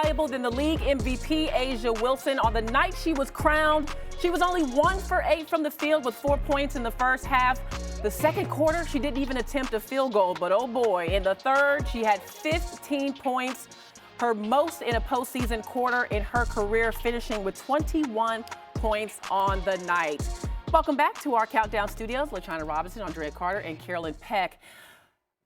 valuable than the league MVP, A'ja Wilson. On the night she was crowned, she was only 1 for 8 from the field with 4 points in the first half. The second quarter, she didn't even attempt a field goal, but oh boy, in the third, she had 15 points, her most in a postseason quarter in her career, finishing with 21 points on the night. Welcome back to our Countdown studios. LaChina Robinson, Andraya Carter, and Carolyn Peck.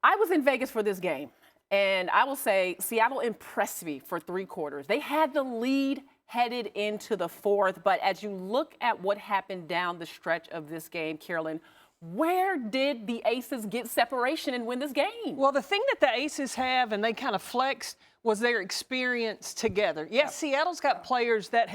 I was in Vegas for this game, and I will say Seattle impressed me for 3 quarters. They had the lead headed into the fourth, but as you look at what happened down the stretch of this game, Carolyn, where did the Aces get separation and win this game? Well, the thing that the Aces have, and they kind of flexed, was their experience together. Yes, Seattle's got players that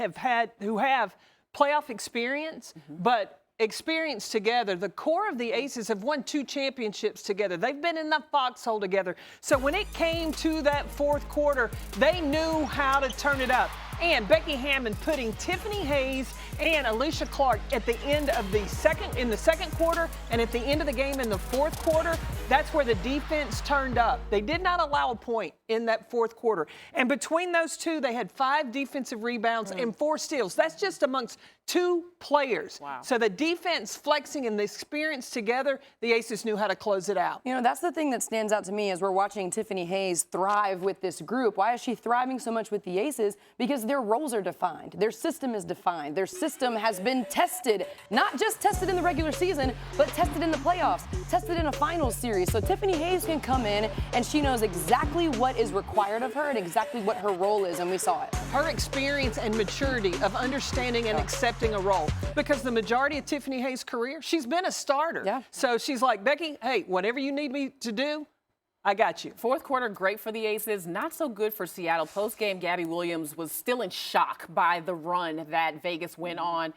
who have playoff experience, but experience together. The core of the Aces have won 2 championships together. They've been in the foxhole together. So when it came to that fourth quarter, they knew how to turn it up. And Becky Hammon putting Tiffany Hayes and Alicia Clark at the end of the second quarter and at the end of the game in the fourth quarter, that's where the defense turned up. They did not allow a point in that fourth quarter. And between those two, they had 5 defensive rebounds and 4 steals. That's just amongst 2 players. Wow. So the defense flexing and the experience together, the Aces knew how to close it out. You know, that's the thing that stands out to me as we're watching Tiffany Hayes thrive with this group. Why is she thriving so much with the Aces? Because their roles are defined. Their system is defined. Their system has been tested, not just tested in the regular season, but tested in the playoffs, tested in a finals series. So Tiffany Hayes can come in and she knows exactly what is required of her and exactly what her role is, and we saw it. Her experience and maturity of understanding and accepting a role. Because the majority of Tiffany Hayes' career, she's been a starter. Yeah. So she's like, Becky, hey, whatever you need me to do, I got you. Fourth quarter, great for the Aces, not so good for Seattle. Post-game, Gabby Williams was still in shock by the run that Vegas went on.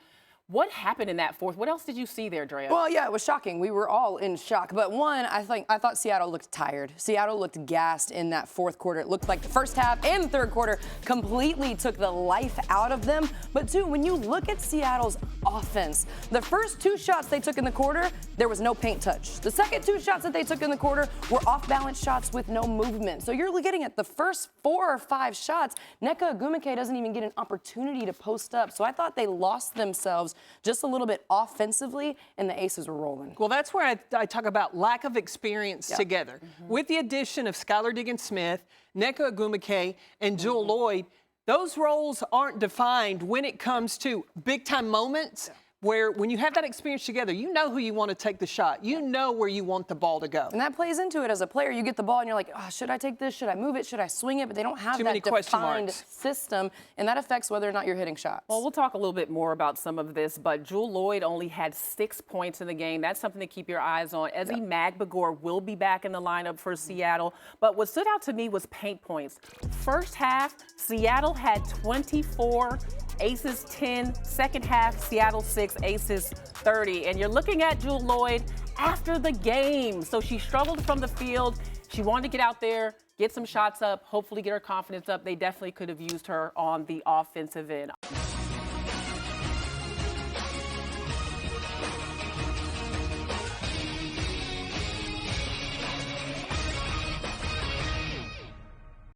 What happened in that fourth? What else did you see there, Drea? Well, yeah, it was shocking. We were all in shock. But one, I thought Seattle looked tired. Seattle looked gassed in that fourth quarter. It looked like the first half and the third quarter completely took the life out of them. But two, when you look at Seattle's offense, the first 2 shots they took in the quarter, there was no paint touch. The second 2 shots that they took in the quarter were off-balance shots with no movement. So you're getting at the first 4 or 5 shots, Nneka Ogwumike doesn't even get an opportunity to post up. So I thought they lost themselves just a little bit offensively, and the Aces were rolling. Well, that's where I talk about lack of experience together. With the addition of Skylar Diggins-Smith, Nneka Ogwumike, and Jewell Loyd, those roles aren't defined when it comes to big-time moments. Where when you have that experience together, you know who you want to take the shot. You know where you want the ball to go. And that plays into it as a player. You get the ball and you're like, oh, should I take this? Should I move it? Should I swing it? But they don't have that defined system, and that affects whether or not you're hitting shots. Well, we'll talk a little bit more about some of this, but Jewell Loyd only had 6 points in the game. That's something to keep your eyes on. Ezzy Magbegor will be back in the lineup for Seattle, but what stood out to me was paint points. First half, Seattle had 24, Aces 10, second half, Seattle 6, Aces 30. And you're looking at Jewell Loyd after the game. So she struggled from the field. She wanted to get out there, get some shots up, hopefully get her confidence up. They definitely could have used her on the offensive end.